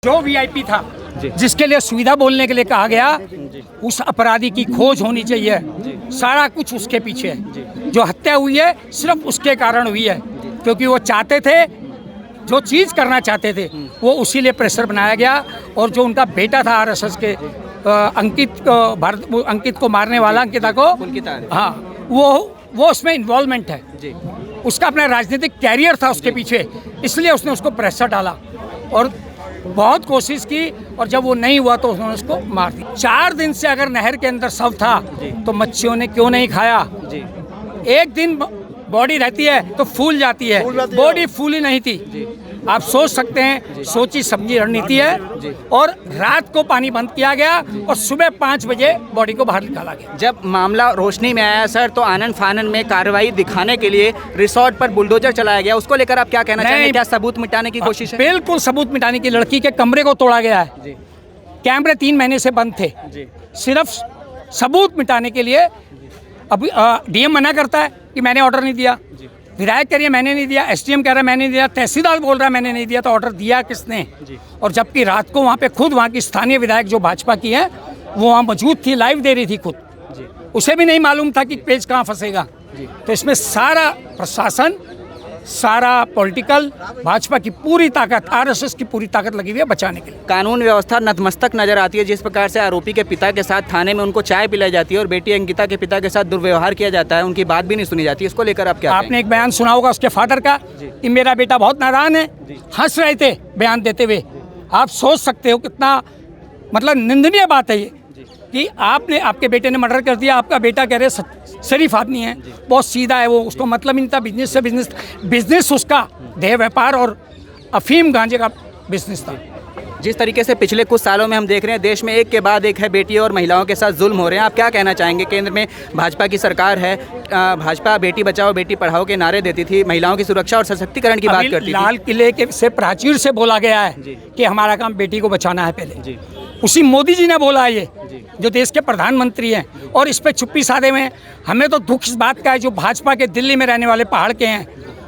जो वीआईपी था जिसके लिए सुविधा बोलने के लिए कहा गया, उस अपराधी की खोज होनी चाहिए। सारा कुछ उसके पीछे है। जो हत्या हुई है सिर्फ उसके कारण हुई है, क्योंकि वो चाहते थे, जो चीज़ करना चाहते थे वो उसी लिए प्रेशर बनाया गया। और जो उनका बेटा था आरएसएस के अंकित को मारने वाला, अंकिता को, हाँ, वो उसमें इन्वॉल्वमेंट है। उसका अपना राजनीतिक कैरियर था उसके पीछे, इसलिए उसने उसको प्रेशर डाला और बहुत कोशिश की, और जब वो नहीं हुआ तो उन्होंने उसको मार दिया। 4 दिन से अगर नहर के अंदर शव था तो मच्छियों ने क्यों नहीं खाया? एक दिन बॉडी रहती है तो फूल जाती है, बॉडी फूली नहीं थी। आप सोच सकते हैं, सोची समझी रणनीति है। और रात को पानी बंद किया गया और सुबह 5 बजे बॉडी को बाहर निकाला गया। जब मामला रोशनी में आया सर, तो आनन फानन में कार्रवाई दिखाने के लिए रिसोर्ट पर बुलडोजर चलाया गया। उसको लेकर आप क्या कहना चाहेंगे? क्या सबूत मिटाने की कोशिश है? बिल्कुल सबूत मिटाने की। लड़की के कमरे को तोड़ा गया है, कैमरे 3 महीने से बंद थे, सिर्फ सबूत मिटाने के लिए। अब डीएम मना करता है कि मैंने ऑर्डर नहीं दिया, विधायक कह रही है मैंने नहीं दिया, एसडीएम कह रहा है मैंने नहीं दिया, तहसीलदार बोल रहा है मैंने नहीं दिया, तो ऑर्डर दिया किसने? और जबकि रात को वहाँ पे खुद वहाँ की स्थानीय विधायक जो भाजपा की है वो वहाँ मौजूद थी, लाइव दे रही थी खुद, उसे भी नहीं मालूम था कि पेज कहाँ फंसेगा। तो इसमें सारा प्रशासन, सारा पॉलिटिकल, भाजपा की पूरी ताकत, आरएसएस की पूरी ताकत लगी हुई है बचाने के लिए। कानून व्यवस्था नतमस्तक नजर आती है। जिस प्रकार से आरोपी के पिता के साथ थाने में उनको चाय पिलाई जाती है और बेटी अंकिता के पिता के साथ दुर्व्यवहार किया जाता है, उनकी बात भी नहीं सुनी जाती। इसको लेकर आप क्या? आपने एक बयान सुना होगा उसके फादर का कि मेरा बेटा बहुत नादान है, हंस रहे थे बयान देते हुए। आप सोच सकते हो कितना मतलब निंदनीय बात है ये कि आपने, आपके बेटे ने मर्डर कर दिया, आपका बेटा कह रहे शरीफ आदमी है, बहुत सीधा है, वो उसको मतलब ही नहीं था बिजनेस से। बिजनेस उसका देह व्यापार और अफीम गांजे का बिजनेस था। जिस तरीके से पिछले कुछ सालों में हम देख रहे हैं देश में एक के बाद एक है बेटियों और महिलाओं के साथ जुल्म हो रहे हैं, आप क्या कहना चाहेंगे? केंद्र में भाजपा की सरकार है, भाजपा बेटी बचाओ बेटी पढ़ाओ के नारे देती थी, महिलाओं की सुरक्षा और सशक्तिकरण की बात करती थी। लाल किले के से प्राचीर से बोला गया है कि हमारा काम बेटी को बचाना है पहले। उसी मोदी जी ने बोला है ये, जो देश के प्रधानमंत्री हैं। और इस पे चुप्पी साधे में हमें तो दुख इस बात का है, जो भाजपा के दिल्ली में रहने वाले पहाड़ के हैं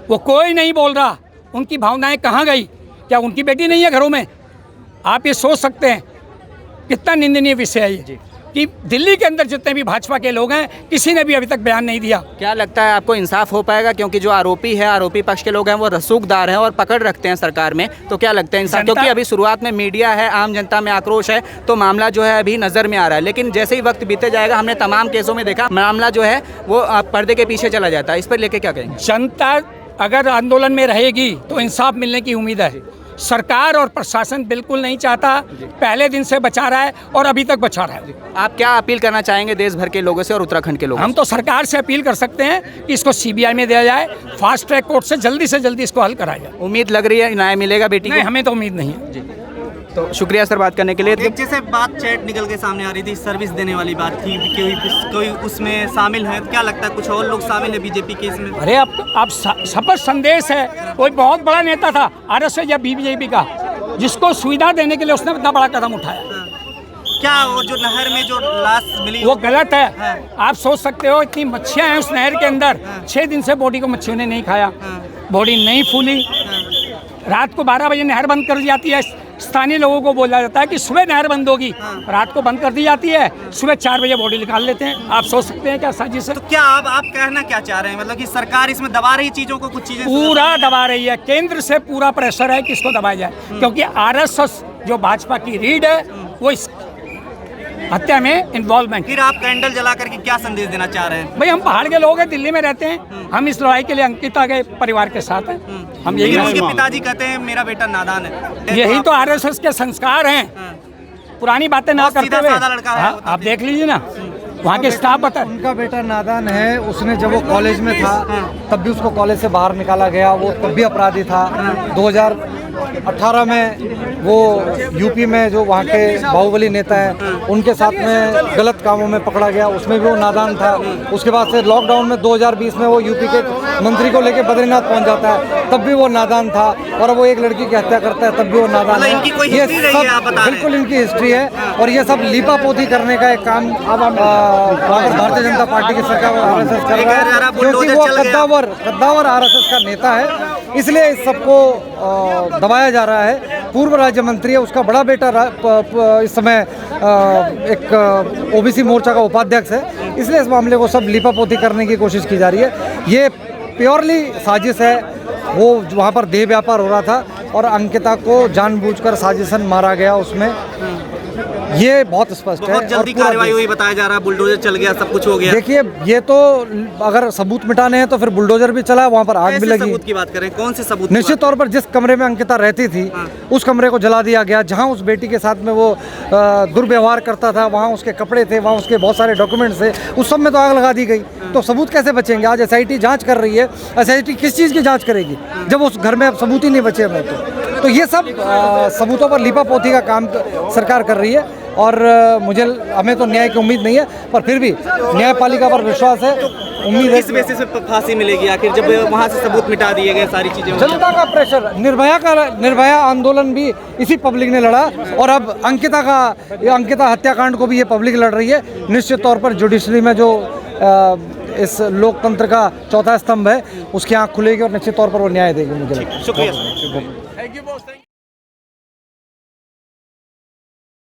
वो कोई नहीं बोल रहा। उनकी भावनाएं कहाँ गई? क्या उनकी बेटी नहीं है घरों में? आप ये सोच सकते हैं कितना निंदनीय विषय है ये कि दिल्ली के अंदर जितने भी भाजपा के लोग हैं किसी ने भी अभी तक बयान नहीं दिया। क्या लगता है आपको इंसाफ हो पाएगा? क्योंकि जो आरोपी है, आरोपी पक्ष के लोग हैं वो रसूखदार हैं और पकड़ रखते हैं सरकार में, तो क्या लगता है इंसाफ? क्योंकि अभी शुरुआत में मीडिया है, आम जनता में आक्रोश है, तो मामला जो है अभी नज़र में आ रहा है, लेकिन जैसे ही वक्त बीते जाएगा हमने तमाम केसों में देखा मामला जो है वो पर्दे के पीछे चला जाता है। इस पर लेके क्या कहेंगे? जनता अगर आंदोलन में रहेगी तो इंसाफ मिलने की उम्मीद है। सरकार और प्रशासन बिल्कुल नहीं चाहता, पहले दिन से बचा रहा है और अभी तक बचा रहा है। आप क्या अपील करना चाहेंगे देश भर के लोगों से और उत्तराखंड के लोगों से? हम तो सरकार से अपील कर सकते हैं कि इसको सीबीआई में दिया जाए, फास्ट ट्रैक कोर्ट से जल्दी इसको हल कराया जाए। उम्मीद लग रही है न्याय मिलेगा बेटी को? नहीं, हमें तो उम्मीद नहीं है जी। तो शुक्रिया सर बात करने के लिए। एक जैसे बात चैट निकल के सामने आ रही थी, सर्विस देने वाली बात थी, कोई उसमें शामिल है? क्या लगता है कुछ और लोग शामिल है बीजेपी के इसमें? अरे आप शपथ संदेश है, कोई बहुत बड़ा नेता था आरएसएस या बीजेपी का, जिसको सुविधा देने के लिए उसने इतना बड़ा कदम उठाया। क्या वो जो नहर में जो लाश मिली वो गलत है? आप सोच सकते हो इतनी मच्छियाँ हैं उस नहर के अंदर, 6 दिन से बॉडी को मच्छियों ने नहीं खाया, बॉडी नहीं फूली। रात को 12 बजे नहर बंद कर दी जाती है, स्थानीय लोगों को बोला जाता है कि सुबह नहर बंद होगी, रात को बंद कर दी जाती है, सुबह 4 बजे बॉडी निकाल लेते हैं। आप सोच सकते हैं क्या साजिश है? तो क्या आप कहना क्या चाह रहे हैं? मतलब कि सरकार इसमें दबा रही चीजों को, कुछ चीजें पूरा दबा रही है, केंद्र से पूरा प्रेशर है कि इसको दबाया जाए, क्योंकि आरएसएस जो भाजपा की रीढ़ है वो इस हत्या में इन्वॉल्वमेंट। फिर आप कैंडल जला करके क्या संदेश देना चाह रहे हैं? भाई हम पहाड़ के लोग हैं, दिल्ली में रहते हैं, हम इस लड़ाई के लिए अंकिता के परिवार के साथ हैं। हम यही, उनके पिताजी कहते हैं मेरा बेटा नादान है, यही तो आरएसएस के संस्कार हैं। पुरानी बातें ना करते हुए आप देख लीजिए ना, वहाँ के स्टाफ बता। उनका बेटा नादान है, उसने जब वो कॉलेज में था तब भी उसको कॉलेज से बाहर निकाला गया, वो तब भी अपराधी था। 2018 में वो यूपी में जो वहाँ के बाहुबली नेता है उनके साथ में गलत कामों में पकड़ा गया, उसमें भी वो नादान था। उसके बाद से लॉकडाउन में 2020 में वो यूपी के मंत्री को लेकर बद्रीनाथ पहुँच जाता है, तब भी वो नादान था। और वो एक लड़की की हत्या करता है, तब भी वो नादान है। ये सब बिल्कुल इनकी हिस्ट्री है और ये सब लीपापोती करने का एक काम भारतीय जनता पार्टी की सरकार और आरएसएस कर रहा है, क्योंकि वो कद्दावर आरएसएस का नेता है, इसलिए इस सबको दबाया जा रहा है। पूर्व राज्य मंत्री है, उसका बड़ा बेटा इस समय एक ओबीसी मोर्चा का उपाध्यक्ष है, इसलिए इस मामले को सब लिपापोती करने की कोशिश की जा रही है। ये प्योरली साजिश है। वो वहाँ पर देह व्यापार हो रहा था और अंकिता को जानबूझकर साजिशन मारा गया उसमें, ये बहुत स्पष्ट है। बहुत जल्दी कार्रवाई हुई बताया जा रहा है, बुलडोजर चल गया, सब कुछ हो गया। देखिए, ये तो अगर सबूत मिटाने हैं तो फिर बुलडोजर भी चला, वहाँ पर आग भी लगी। सबूत की बात करें, कौन से सबूत? निश्चित तौर पर जिस कमरे में अंकिता रहती थी उस कमरे को जला दिया गया, जहाँ उस बेटी के साथ में वो दुर्व्यवहार करता था, वहाँ उसके कपड़े थे, वहाँ उसके बहुत सारे डॉक्यूमेंट्स थे, उस सब में तो आग लगा दी गई। तो सबूत कैसे बचेंगे? आज SIT जांच कर रही है, SIT किस चीज़ की जांच करेगी जब उस घर में अब सबूत ही नहीं बचे हमें? तो ये सब सबूतों पर लिपापोती का काम सरकार कर रही है और हमें तो न्याय की उम्मीद नहीं है, पर फिर भी न्यायपालिका पर विश्वास है, उम्मीद है। किस बेसिस पे फांसी मिलेगी आखिर, जब वहाँ से सबूत मिटा दिए गए सारी चीजें? जनता का प्रेशर, निर्भया आंदोलन भी इसी पब्लिक ने लड़ा और अब अंकिता हत्याकांड को भी ये पब्लिक लड़ रही है। निश्चित तौर पर जुडिशरी में जो इस लोकतंत्र का चौथा स्तंभ है, उसकी आँख खुलेगी और निश्चित तौर पर वो न्याय देगी। मुझे लगता है। शुक्रिया।